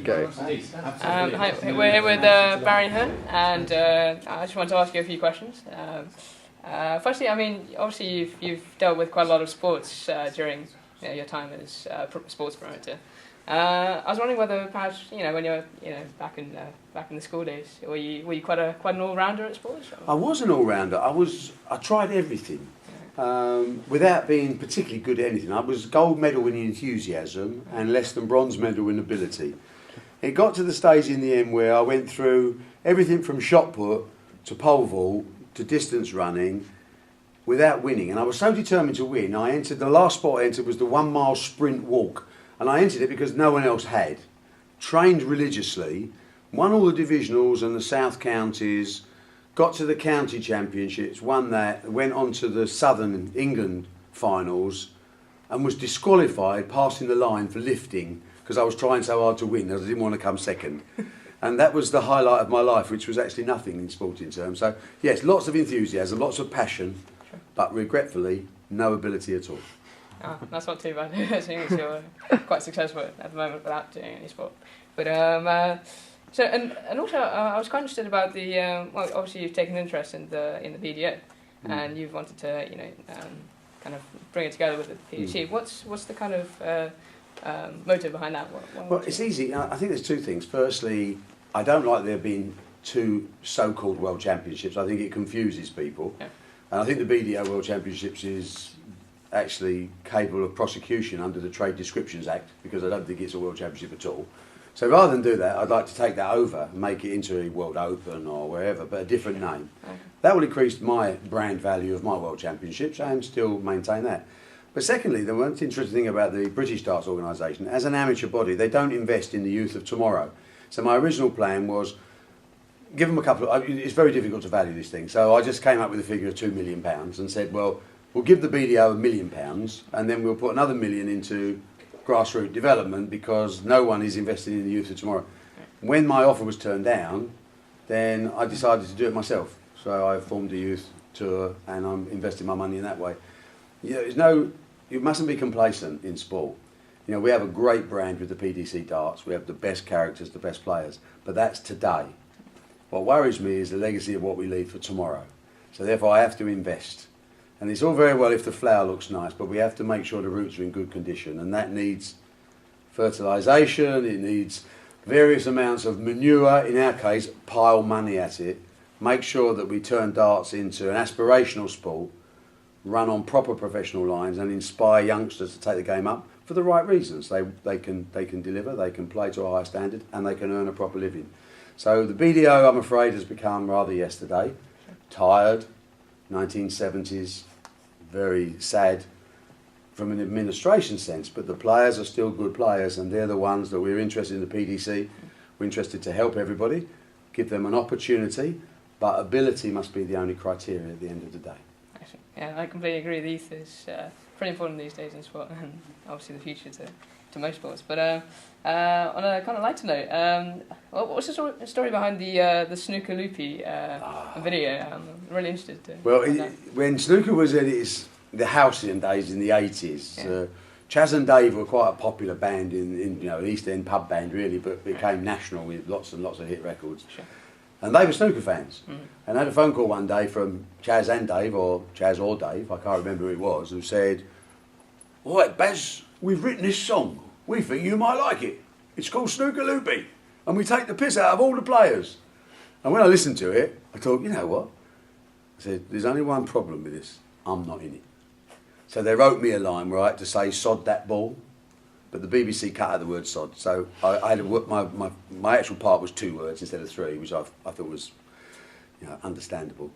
Go. Hi, we're here with Barry Hearn, and I just want to ask you a few questions. Firstly, I mean, obviously you've dealt with quite a lot of sports during your time as sports promoter. I was wondering whether perhaps when you were back in the school days, were you quite an all rounder at sports? Or? I was an all rounder. I tried everything. Without being particularly good at anything. I was gold medal in enthusiasm and less than bronze medal in ability. It got to the stage in the end where I went through everything from shot put to pole vault to distance running without winning. And I was so determined to win, I entered, the last spot I entered was the 1 mile sprint walk. And I entered it because no one else had. Trained religiously, won all the divisionals and the South Counties, got to the county championships, won that, went on to the Southern England finals and was disqualified passing the line for lifting because I was trying so hard to win, I didn't want to come second. And that was the highlight of my life, which was actually nothing in sporting terms. So yes, lots of enthusiasm, lots of passion, but regretfully, no ability at all. Oh, that's not too bad. Seeing as you're quite successful at the moment without doing any sport. But so and also I was quite interested about the well, obviously you've taken interest in the BDO, and you've wanted to kind of bring it together with the PDC. What's the kind of motive behind that? Well, it's easy. I think there's two things. Firstly, I don't like there being two so-called World Championships. I think it confuses people. Yeah. And I think the BDO World Championships is actually capable of prosecution under the Trade Descriptions Act, because I don't think it's a World Championship at all. So rather than do that, I'd like to take that over and make it into a World Open or wherever, but a different name. Okay. That will increase my brand value of my World Championships and still maintain that. But secondly, the one interesting thing about the British Darts Organisation, as an amateur body, they don't invest in the youth of tomorrow. So my original plan was, give them a couple of, it's very difficult to value this thing, so I just came up with a figure of £2 million and said, well, we'll give the BDO £1 million and then we'll put another $1 million into grassroots development because no one is investing in the youth of tomorrow. When my offer was turned down, then I decided to do it myself. So I formed a youth tour and I'm investing my money in that way. You mustn't be complacent in sport. We have a great brand with the PDC darts. We have the best characters, the best players, but that's today. What worries me is the legacy of what we leave for tomorrow. So therefore I have to invest. And it's all very well if the flower looks nice, but we have to make sure the roots are in good condition, and that needs fertilisation, it needs various amounts of manure, in our case, pile money at it, make sure that we turn darts into an aspirational sport, run on proper professional lines and inspire youngsters to take the game up for the right reasons. They can deliver, they can play to a high standard and they can earn a proper living. So the BDO, I'm afraid, has become rather yesterday, tired, 1970s, very sad from an administration sense, but the players are still good players and they're the ones that we're interested in the PDC. We're interested to help everybody, give them an opportunity, but ability must be the only criteria at the end of the day. Yeah, I completely agree. The youth is pretty important these days in sport, and obviously the future to most sports. But on a kind of lighter note, what's the story behind the snooker loopy video? I'm really interested. When snooker was in the halcyon days in the 80s, Chaz and Dave were quite a popular band in an East End pub band really, but became national with lots and lots of hit records. Sure. And they were snooker fans. And I had a phone call one day from Chaz and Dave, or Chaz or Dave, I can't remember who it was, who said, "All right, Baz, we've written this song. We think you might like it. It's called Snooker Loopy, and we take the piss out of all the players." And when I listened to it, I thought, you know what? I said, there's only one problem with this. I'm not in it. So they wrote me a line, right, to say, "Sod that ball." But the BBC cut out the word sod, so I had my actual part was 2 words instead of 3, which I thought was understandable.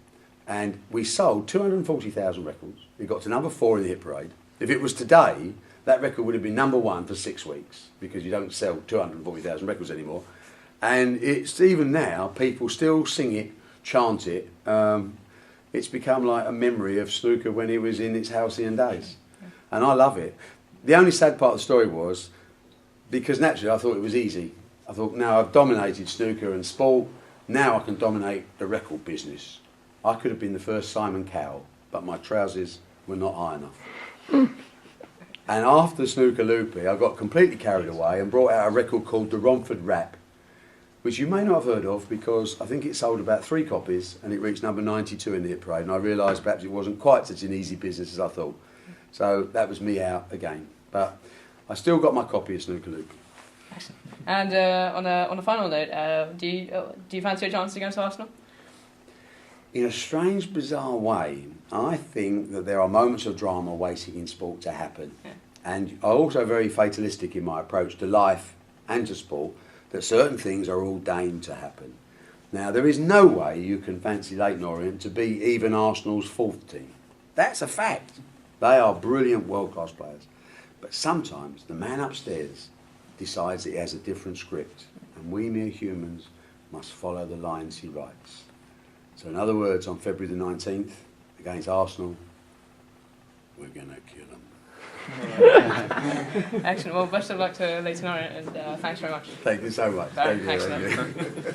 And we sold 240,000 records. It got to number 4 in the hit parade. If it was today, that record would have been number 1 for 6 weeks because you don't sell 240,000 records anymore. And it's even now, people still sing it, chant it. It's become like a memory of snooker when it was in its halcyon days. And I love it. The only sad part of the story was, because naturally I thought it was easy. I thought, now I've dominated snooker and sport, now I can dominate the record business. I could have been the first Simon Cowell, but my trousers were not high enough. And after Snooker Loopy, I got completely carried away and brought out a record called The Romford Rap, which you may not have heard of because I think it sold about 3 copies and it reached number 92 in the hit parade, and I realised perhaps it wasn't quite such an easy business as I thought. So that was me out again. But I still got my copy of Snooker Loopy. Excellent. And on a final note, do you fancy a chance against Arsenal? In a strange, bizarre way, I think that there are moments of drama waiting in sport to happen. Yeah. And I'm also very fatalistic in my approach to life and to sport, that certain things are ordained to happen. Now, there is no way you can fancy Leyton Orient to be even Arsenal's 4th team. That's a fact. They are brilliant world-class players. But sometimes the man upstairs decides that he has a different script, and we mere humans must follow the lines he writes. So in other words, on February the 19th, against Arsenal, we're going to kill them. Excellent. Well, best of luck to Leyton Orient, and thanks very much. Thank you so much. Thank you.